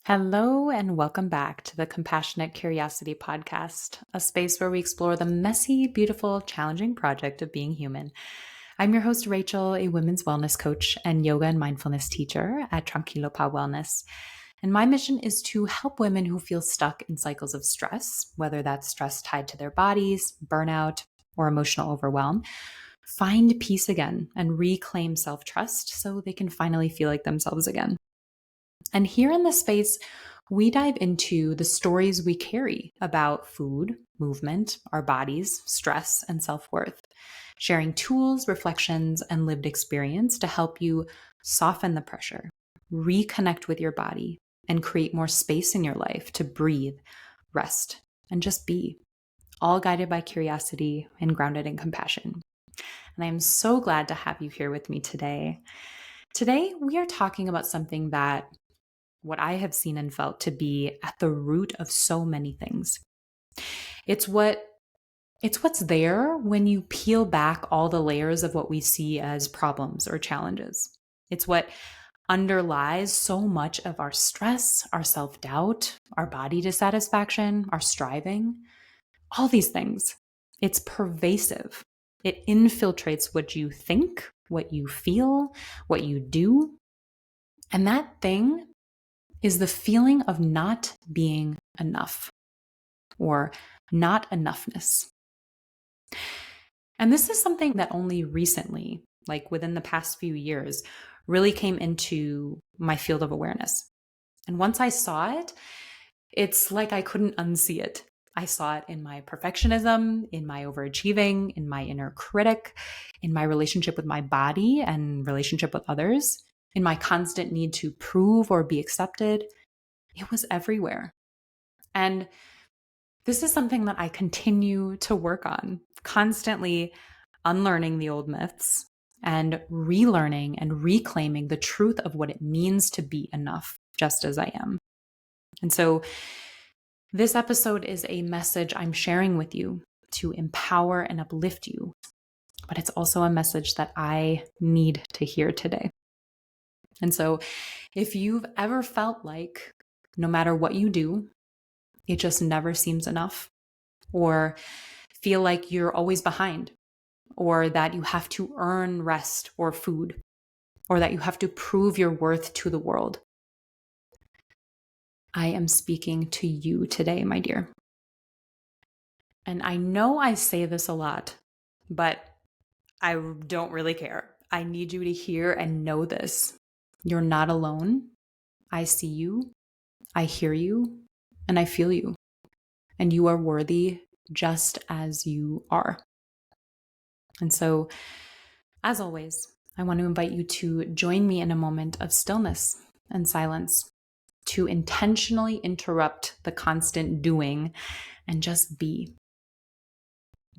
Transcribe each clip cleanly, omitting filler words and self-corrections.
Hello, and welcome back to the Compassionate Curiosity Podcast, a space where we explore the messy, beautiful, challenging project of being human. I'm your host, Rachel, a women's wellness coach and yoga and mindfulness teacher at Tranquilo Pa Wellness. And my mission is to help women who feel stuck in cycles of stress, whether that's stress tied to their bodies, burnout, or emotional overwhelm, find peace again and reclaim self trust so they can finally feel like themselves again. And here in this space, we dive into the stories we carry about food, movement, our bodies, stress, and self worth, sharing tools, reflections, and lived experience to help you soften the pressure, reconnect with your body, and create more space in your life to breathe, rest, and just be, all guided by curiosity and grounded in compassion. And I am so glad to have you here with me today. Today, we are talking about something that what I have seen and felt to be at the root of so many things. It's what's there when you peel back all the layers of what we see as problems or challenges. It's what underlies so much of our stress, our self-doubt, our body dissatisfaction, our striving, all these things. It's pervasive. It infiltrates what you think, what you feel, what you do. And that thing is the feeling of not being enough or not-enoughness. And this is something that only recently, like within the past few years, really came into my field of awareness. And once I saw it, it's like I couldn't unsee it. I saw it in my perfectionism, in my overachieving, in my inner critic, in my relationship with my body and relationship with others, in my constant need to prove or be accepted. It was everywhere. And this is something that I continue to work on, constantly unlearning the old myths and relearning and reclaiming the truth of what it means to be enough, just as I am. And so this episode is a message I'm sharing with you to empower and uplift you, but it's also a message that I need to hear today. And so if you've ever felt like no matter what you do, it just never seems enough, or feel like you're always behind, or that you have to earn rest or food, or that you have to prove your worth to the world, I am speaking to you today, my dear. And I know I say this a lot, but I don't really care. I need you to hear and know this. You're not alone. I see you, I hear you, and I feel you. And you are worthy just as you are. And so, as always, I want to invite you to join me in a moment of stillness and silence, to intentionally interrupt the constant doing and just be.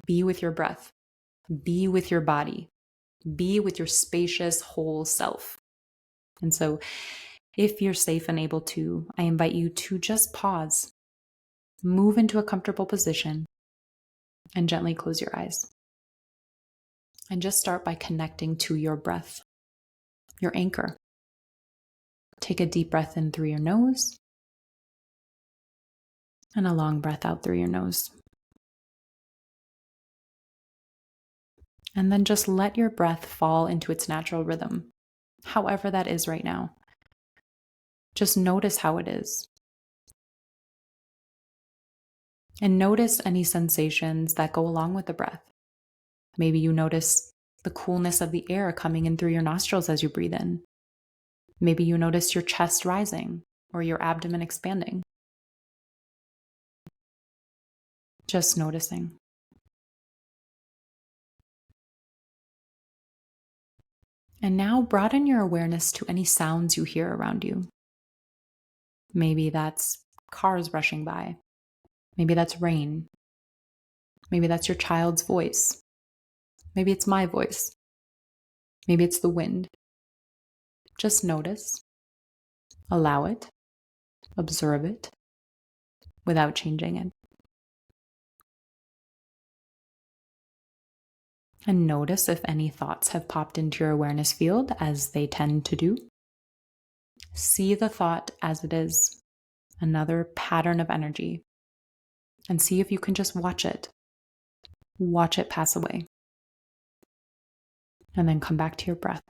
Be with your breath. Be with your body. Be with your spacious whole self. And so, if you're safe and able to, I invite you to just pause, move into a comfortable position, and gently close your eyes. And just start by connecting to your breath, your anchor. Take a deep breath in through your nose and a long breath out through your nose. And then just let your breath fall into its natural rhythm, however that is right now. Just notice how it is. And notice any sensations that go along with the breath. Maybe you notice the coolness of the air coming in through your nostrils as you breathe in. Maybe you notice your chest rising or your abdomen expanding. Just noticing. And now broaden your awareness to any sounds you hear around you. Maybe that's cars rushing by. Maybe that's rain. Maybe that's your child's voice. Maybe it's my voice. Maybe it's the wind. Just notice, allow it, observe it, without changing it. And notice if any thoughts have popped into your awareness field, as they tend to do. See the thought as it is, another pattern of energy, and see if you can just watch it. Watch it pass away. And then come back to your breath.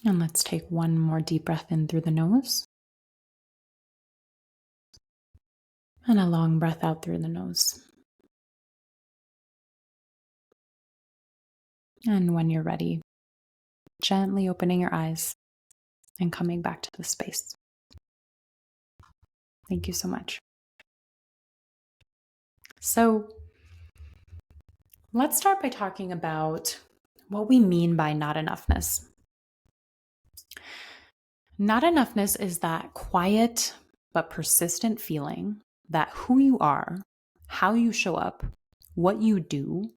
And let's take one more deep breath in through the nose. And a long breath out through the nose. And when you're ready, gently opening your eyes and coming back to the space. Thank you so much. So let's start by talking about what we mean by not enoughness. Not enoughness is that quiet but persistent feeling that who you are, how you show up, what you do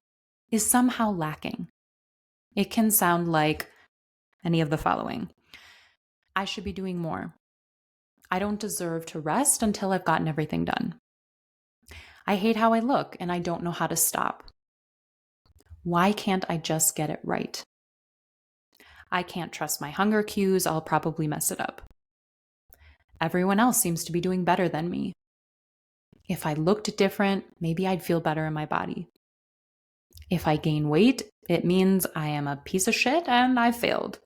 is somehow lacking. It can sound like any of the following. I should be doing more. I don't deserve to rest until I've gotten everything done. I hate how I look and I don't know how to stop. Why can't I just get it right? I can't trust my hunger cues. I'll probably mess it up. Everyone else seems to be doing better than me. If I looked different, maybe I'd feel better in my body. If I gain weight, it means I am a piece of shit and I've failed.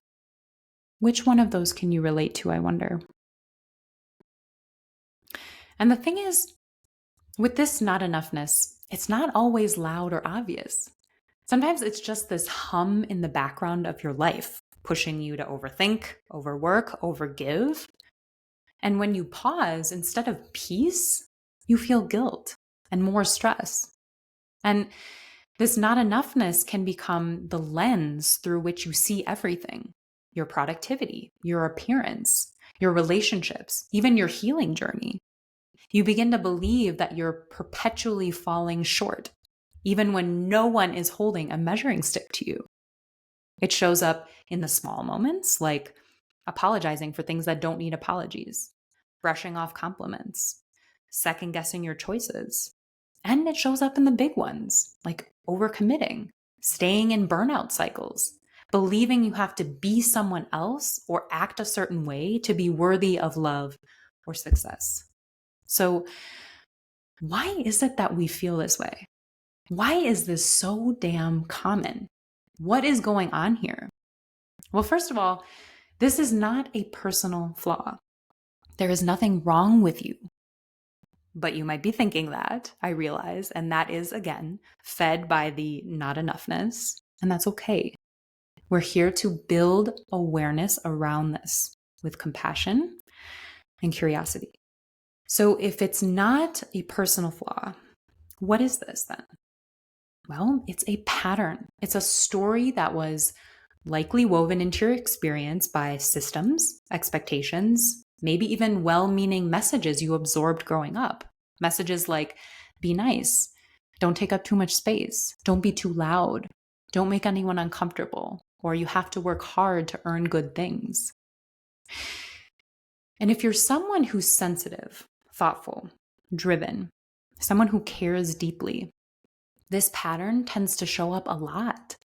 Which one of those can you relate to, I wonder? And the thing is, with this not enoughness, it's not always loud or obvious. Sometimes it's just this hum in the background of your life, pushing you to overthink, overwork, overgive. And when you pause, instead of peace, you feel guilt and more stress. And this not enoughness can become the lens through which you see everything: your productivity, your appearance, your relationships, even your healing journey. You begin to believe that you're perpetually falling short, even when no one is holding a measuring stick to you. It shows up in the small moments, like apologizing for things that don't need apologies, brushing off compliments, second guessing your choices. And it shows up in the big ones, like overcommitting, staying in burnout cycles, believing you have to be someone else or act a certain way to be worthy of love or success. So why is it that we feel this way? Why is this so damn common? What is going on here? Well, first of all, this is not a personal flaw. There is nothing wrong with you. But you might be thinking that, I realize, and that is, again, fed by the not enoughness, and that's okay. We're here to build awareness around this with compassion and curiosity. So if it's not a personal flaw, what is this then? Well, it's a pattern. It's a story that was likely woven into your experience by systems, expectations, maybe even well-meaning messages you absorbed growing up. Messages like, be nice, don't take up too much space, don't be too loud, don't make anyone uncomfortable, or you have to work hard to earn good things. And if you're someone who's sensitive, thoughtful, driven, someone who cares deeply, this pattern tends to show up a lot.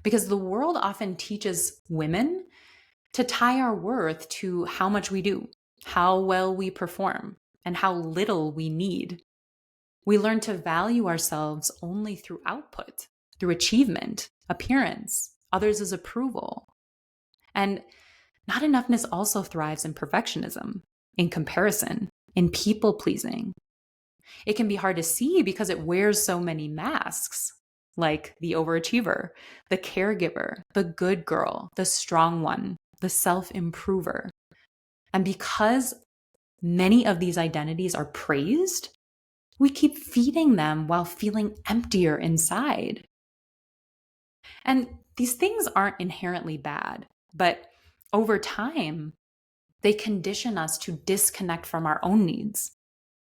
Because the world often teaches women to tie our worth to how much we do, how well we perform, and how little we need. We learn to value ourselves only through output, through achievement, appearance, others' approval. And not enoughness also thrives in perfectionism, in comparison, in people pleasing. It can be hard to see because it wears so many masks, like the overachiever, the caregiver, the good girl, the strong one, the self-improver. And because many of these identities are praised, we keep feeding them while feeling emptier inside. And these things aren't inherently bad, but over time, they condition us to disconnect from our own needs,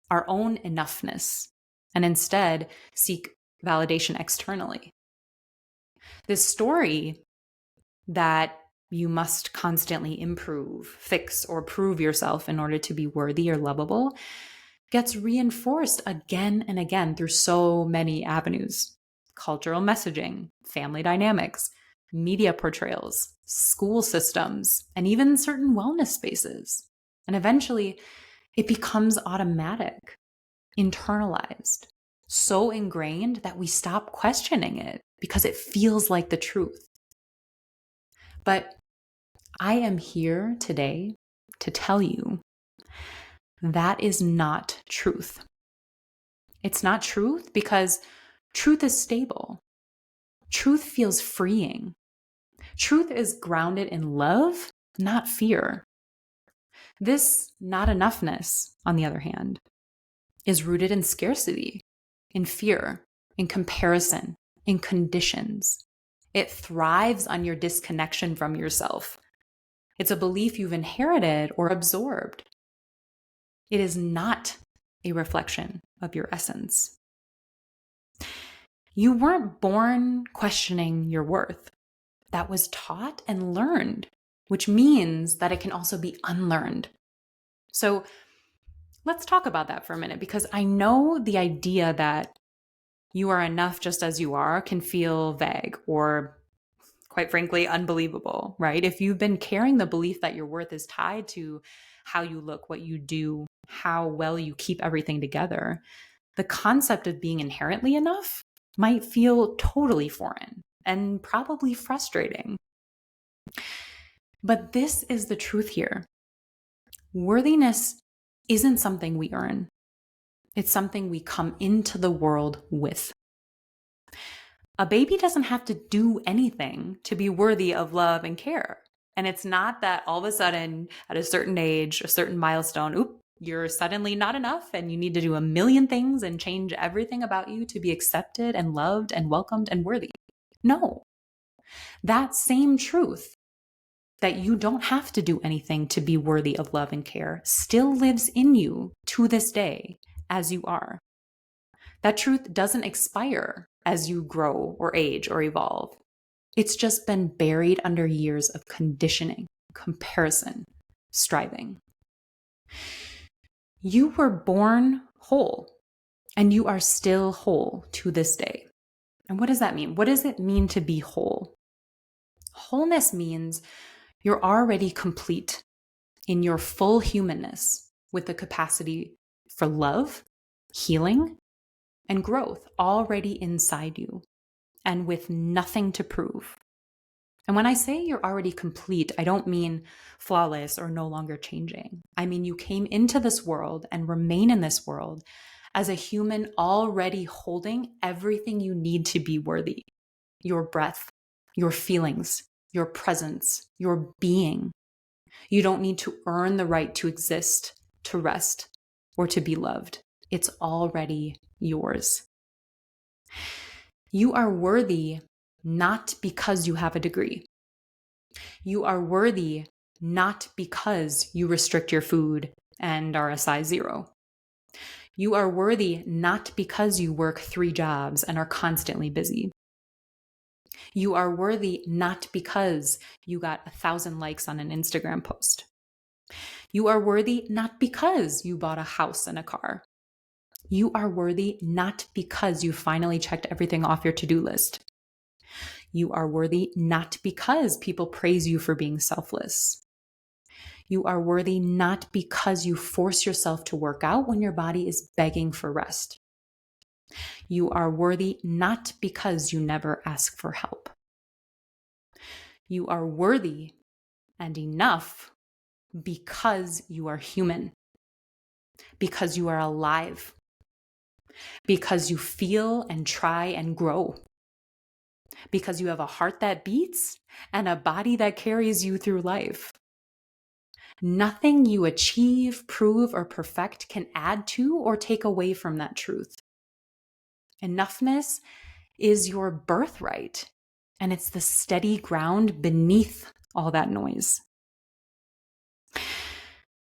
our own enoughness, and instead seek validation externally. This story that you must constantly improve, fix, or prove yourself in order to be worthy or lovable gets reinforced again and again through so many avenues: cultural messaging, family dynamics, media portrayals, school systems, and even certain wellness spaces. And eventually, it becomes automatic, internalized, so ingrained that we stop questioning it because it feels like the truth. But I am here today to tell you that is not truth. It's not truth because truth is stable. Truth feels freeing. Truth is grounded in love, not fear. This not-enoughness, on the other hand, is rooted in scarcity, in fear, in comparison, in conditions. It thrives on your disconnection from yourself. It's a belief you've inherited or absorbed. It is not a reflection of your essence. You weren't born questioning your worth. That was taught and learned, which means that it can also be unlearned. So let's talk about that for a minute, because I know the idea that you are enough just as you are can feel vague or, quite frankly, unbelievable, right? If you've been carrying the belief that your worth is tied to how you look, what you do, how well you keep everything together, the concept of being inherently enough might feel totally foreign and probably frustrating. But this is the truth here. Worthiness isn't something we earn. It's something we come into the world with. A baby doesn't have to do anything to be worthy of love and care. And it's not that all of a sudden, at a certain age, a certain milestone, you're suddenly not enough and you need to do a million things and change everything about you to be accepted and loved and welcomed and worthy. No. That same truth that you don't have to do anything to be worthy of love and care still lives in you to this day as you are. That truth doesn't expire as you grow or age or evolve. It's just been buried under years of conditioning, comparison, striving. You were born whole, and you are still whole to this day. And what does that mean? What does it mean to be whole? Wholeness means you're already complete in your full humanness with the capacity for love, healing, and growth already inside you and with nothing to prove. And when I say you're already complete, I don't mean flawless or no longer changing. I mean, you came into this world and remain in this world as a human already holding everything you need to be worthy. Your breath, your feelings, your presence, your being. You don't need to earn the right to exist, to rest, or to be loved. It's already yours. You are worthy not because you have a degree. You are worthy not because you restrict your food and are a size 0. You are worthy not because you work 3 jobs and are constantly busy. You are worthy not because you got 1,000 likes on an Instagram post. You are worthy not because you bought a house and a car. You are worthy not because you finally checked everything off your to-do list. You are worthy not because people praise you for being selfless. You are worthy not because you force yourself to work out when your body is begging for rest. You are worthy not because you never ask for help. You are worthy and enough because you are human, because you are alive, because you feel and try and grow, because you have a heart that beats and a body that carries you through life. Nothing you achieve, prove, or perfect can add to or take away from that truth. Enoughness is your birthright, and it's the steady ground beneath all that noise.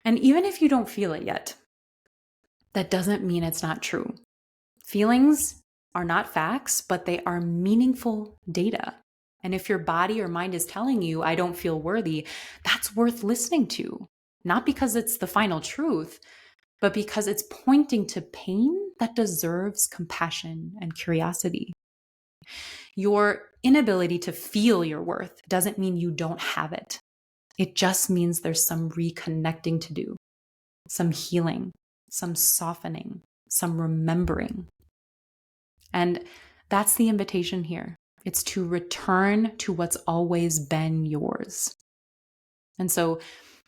And even if you don't feel it yet, that doesn't mean it's not true. Feelings are not facts, but they are meaningful data. And if your body or mind is telling you, I don't feel worthy, that's worth listening to. Not because it's the final truth, but because it's pointing to pain that deserves compassion and curiosity. Your inability to feel your worth doesn't mean you don't have it. It just means there's some reconnecting to do, some healing, some softening, some remembering. And that's the invitation here. It's to return to what's always been yours. And so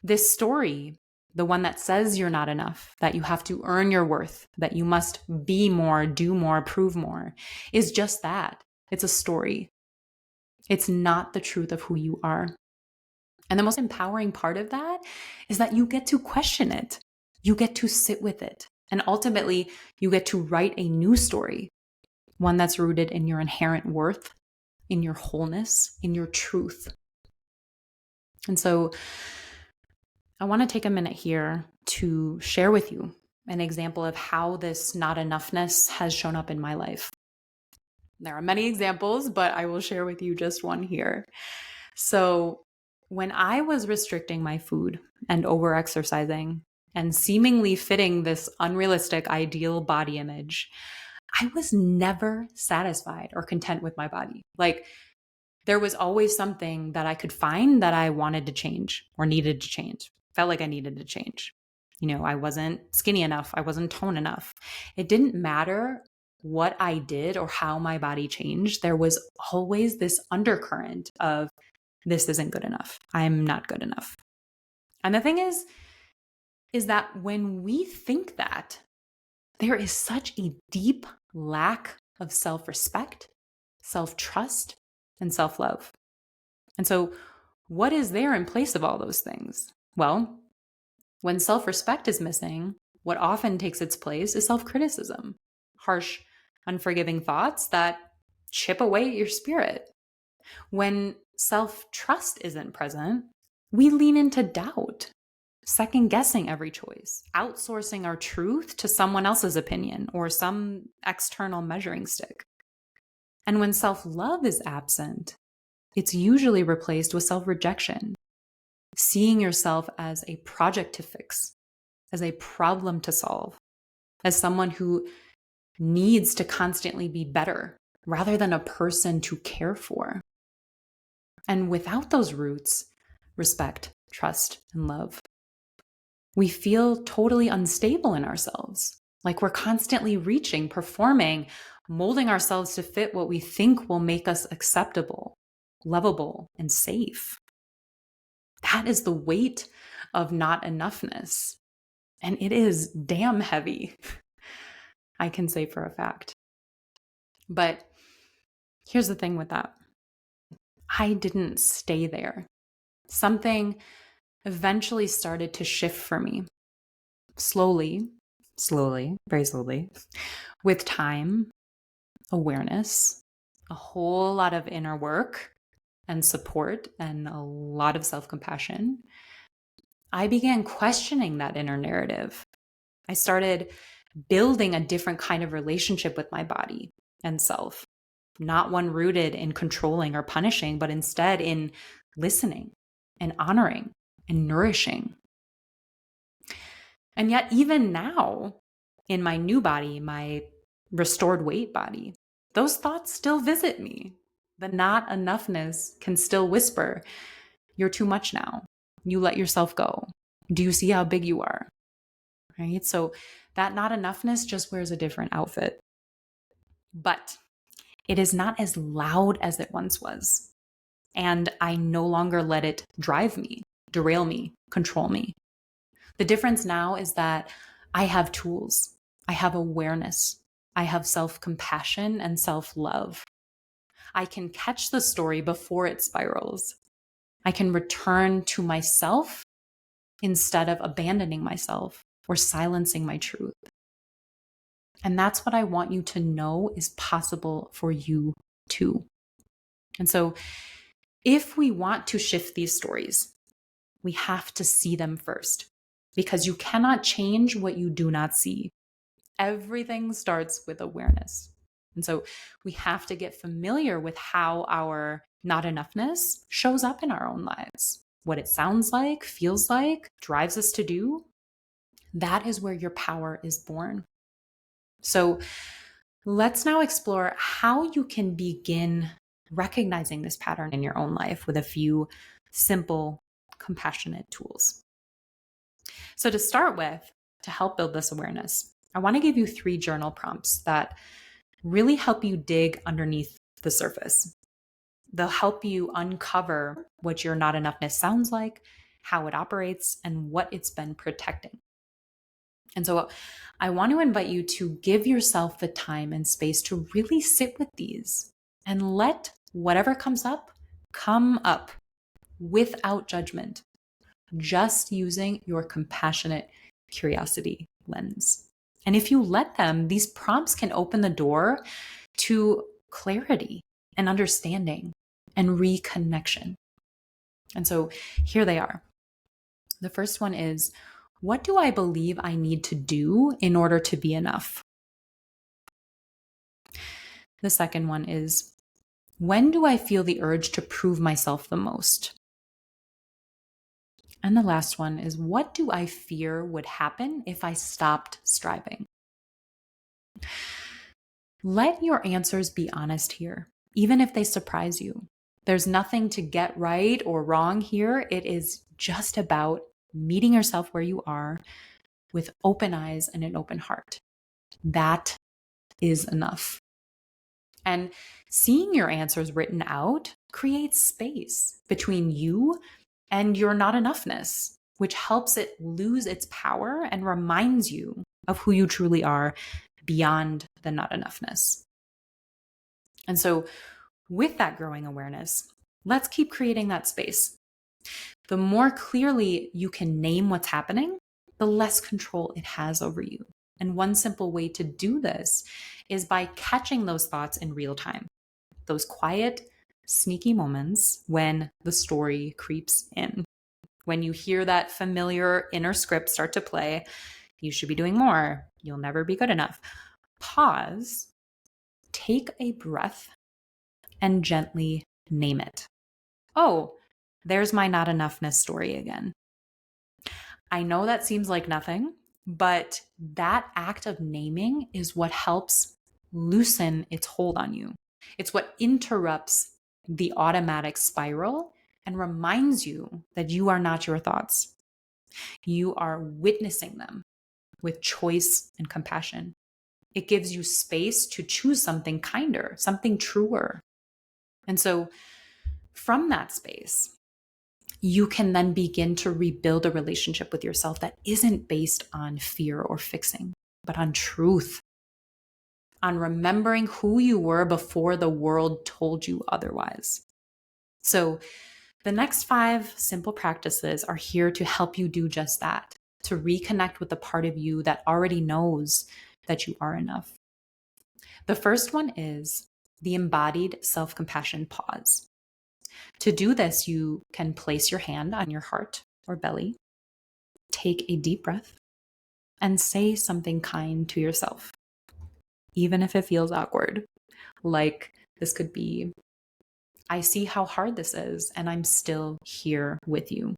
this story, the one that says you're not enough, that you have to earn your worth, that you must be more, do more, prove more, is just that. It's a story. It's not the truth of who you are. And the most empowering part of that is that you get to question it. You get to sit with it. And ultimately, you get to write a new story, one that's rooted in your inherent worth, in your wholeness, in your truth. And so I want to take a minute here to share with you an example of how this not enoughness has shown up in my life. There are many examples, but I will share with you just one here. So when I was restricting my food and overexercising and seemingly fitting this unrealistic ideal body image, I was never satisfied or content with my body. Like, there was always something that I could find that I wanted to change or needed to change. Felt like I needed to change. I wasn't skinny enough. I wasn't toned enough. It didn't matter what I did or how my body changed. There was always this undercurrent of, this isn't good enough. I'm not good enough. And the thing is that when we think that, there is such a deep lack of self-respect, self-trust, and self-love. And so what is there in place of all those things? Well, when self-respect is missing, what often takes its place is self-criticism, harsh, unforgiving thoughts that chip away at your spirit. When self-trust isn't present, we lean into doubt, second-guessing every choice, outsourcing our truth to someone else's opinion or some external measuring stick. And when self-love is absent, it's usually replaced with self-rejection, seeing yourself as a project to fix, as a problem to solve, as someone who needs to constantly be better rather than a person to care for. And without those roots, respect, trust, and love, we feel totally unstable in ourselves. Like we're constantly reaching, performing, molding ourselves to fit what we think will make us acceptable, lovable, and safe. That is the weight of not enoughness. And it is damn heavy, I can say for a fact. But here's the thing with that. I didn't stay there. Something eventually started to shift for me. Slowly, very slowly, with time, awareness, a whole lot of inner work and support, and a lot of self-compassion, I began questioning that inner narrative. I started building a different kind of relationship with my body and self, not one rooted in controlling or punishing, but instead in listening and honoring and nourishing. And yet, even now, in my new body, my restored weight body, those thoughts still visit me. The not enoughness can still whisper, you're too much now. You let yourself go. Do you see how big you are? Right? So that not enoughness just wears a different outfit. But it is not as loud as it once was. And I no longer let it drive me, derail me, control me. The difference now is that I have tools. I have awareness. I have self-compassion and self-love. I can catch the story before it spirals. I can return to myself instead of abandoning myself or silencing my truth. And that's what I want you to know is possible for you too. And so if we want to shift these stories, we have to see them first, because you cannot change what you do not see. Everything starts with awareness. And so we have to get familiar with how our not enoughness shows up in our own lives, what it sounds like, feels like, drives us to do. That is where your power is born. So let's now explore how you can begin recognizing this pattern in your own life with a few simple, compassionate tools. So to start with, to help build this awareness, I want to give you 3 journal prompts that really help you dig underneath the surface. They'll help you uncover what your not enoughness sounds like, how it operates, and what it's been protecting. And so I want to invite you to give yourself the time and space to really sit with these and let whatever comes up come up without judgment, just using your compassionate curiosity lens. And if you let them, these prompts can open the door to clarity and understanding and reconnection. And so here they are. The first one is, what do I believe I need to do in order to be enough? The second one is, when do I feel the urge to prove myself the most? And the last one is, what do I fear would happen if I stopped striving? Let your answers be honest here, even if they surprise you. There's nothing to get right or wrong here. It is just about meeting yourself where you are with open eyes and an open heart. That is enough. And seeing your answers written out creates space between you and your not enoughness, which helps it lose its power and reminds you of who you truly are beyond the not enoughness. And so with that growing awareness, let's keep creating that space. The more clearly you can name what's happening, the less control it has over you. And one simple way to do this is by catching those thoughts in real time, those quiet, sneaky moments when the story creeps in. When you hear that familiar inner script start to play, you should be doing more, you'll never be good enough. Pause, take a breath, and gently name it. Oh, there's my not enoughness story again. I know that seems like nothing, but that act of naming is what helps loosen its hold on you. It's what interrupts the automatic spiral and reminds you that you are not your thoughts. You are witnessing them with choice and compassion. It gives you space to choose something kinder, something truer. And so from that space, you can then begin to rebuild a relationship with yourself that isn't based on fear or fixing, but on truth, on remembering who you were before the world told you otherwise. So the next 5 simple practices are here to help you do just that, to reconnect with the part of you that already knows that you are enough. The first one is the embodied self-compassion pause. To do this, you can place your hand on your heart or belly, take a deep breath, and say something kind to yourself, even if it feels awkward. Like this could be, I see how hard this is, and I'm still here with you.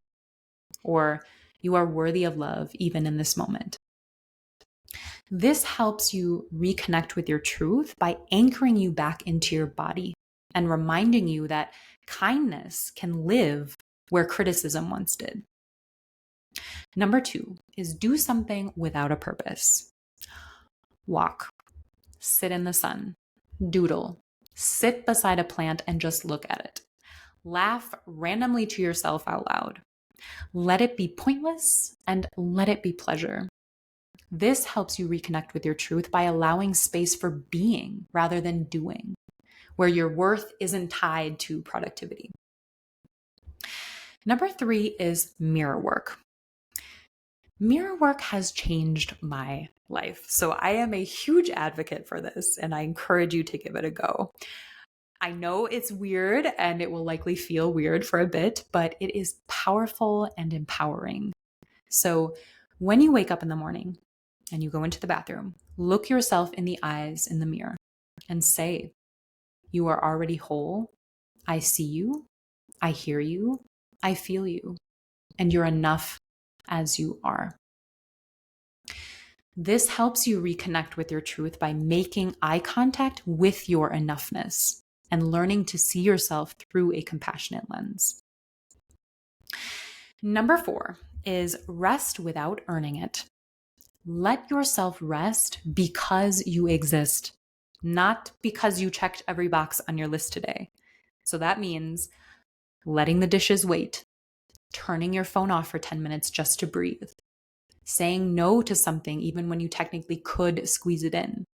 Or, you are worthy of love even in this moment. This helps you reconnect with your truth by anchoring you back into your body and reminding you that kindness can live where criticism once did. Number 2 is do something without a purpose. Walk, sit in the sun, doodle, sit beside a plant and just look at it. Laugh randomly to yourself out loud. Let it be pointless and let it be pleasure. This helps you reconnect with your truth by allowing space for being rather than doing, where your worth isn't tied to productivity. Number 3 is mirror work. Mirror work has changed my life. So I am a huge advocate for this, and I encourage you to give it a go. I know it's weird and it will likely feel weird for a bit, but it is powerful and empowering. So when you wake up in the morning and you go into the bathroom, look yourself in the eyes in the mirror and say, you are already whole. I see you. I hear you. I feel you. And you're enough as you are. This helps you reconnect with your truth by making eye contact with your enoughness and learning to see yourself through a compassionate lens. Number 4 is rest without earning it. Let yourself rest because you exist, not because you checked every box on your list today. So that means letting the dishes wait, turning your phone off for 10 minutes just to breathe, saying no to something even when you technically could squeeze it in.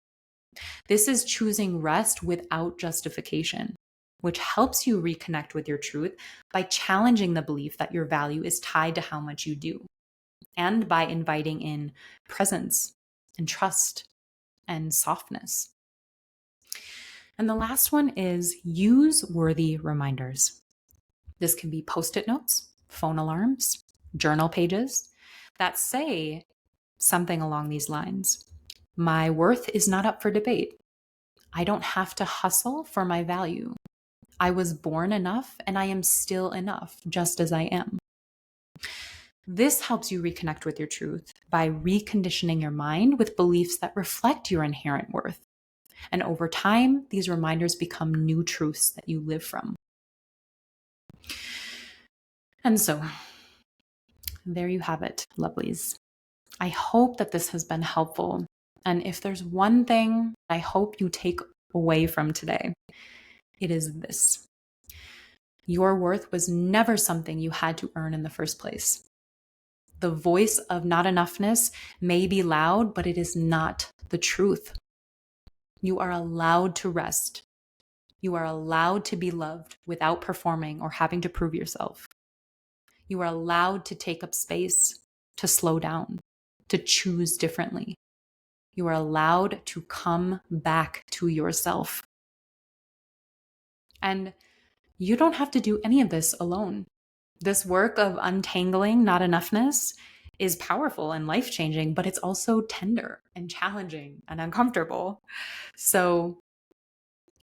This is choosing rest without justification, which helps you reconnect with your truth by challenging the belief that your value is tied to how much you do, and by inviting in presence and trust and softness. And the last one is use worthy reminders. This can be post-it notes, phone alarms, journal pages that say something along these lines. My worth is not up for debate. I don't have to hustle for my value. I was born enough and I am still enough just as I am. This helps you reconnect with your truth by reconditioning your mind with beliefs that reflect your inherent worth. And over time, these reminders become new truths that you live from. And so, there you have it, lovelies. I hope that this has been helpful. And if there's one thing I hope you take away from today, it is this. Your worth was never something you had to earn in the first place. The voice of not-enoughness may be loud, but it is not the truth. You are allowed to rest. You are allowed to be loved without performing or having to prove yourself. You are allowed to take up space, to slow down, to choose differently. You are allowed to come back to yourself. And you don't have to do any of this alone. This work of untangling not-enoughness is powerful and life-changing, but it's also tender and challenging and uncomfortable. So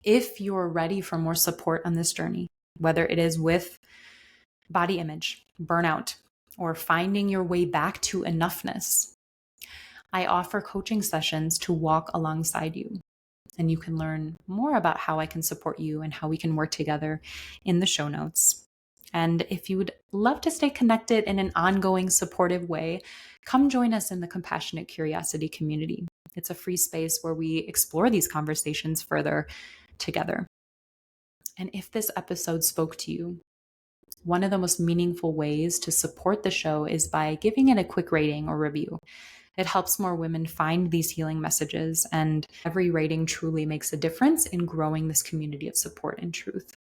if you're ready for more support on this journey, whether it is with body image, burnout, or finding your way back to enoughness, I offer coaching sessions to walk alongside you. And you can learn more about how I can support you and how we can work together in the show notes. And if you would love to stay connected in an ongoing, supportive way, come join us in the Compassionate Curiosity community. It's a free space where we explore these conversations further together. And if this episode spoke to you, one of the most meaningful ways to support the show is by giving it a quick rating or review. It helps more women find these healing messages, and every rating truly makes a difference in growing this community of support and truth.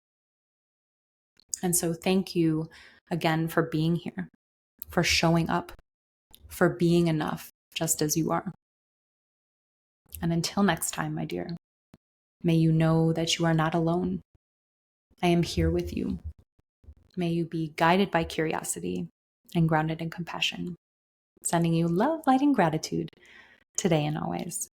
And so thank you again for being here, for showing up, for being enough just as you are. And until next time, my dear, may you know that you are not alone. I am here with you. May you be guided by curiosity and grounded in compassion. Sending you love, light, and gratitude today and always.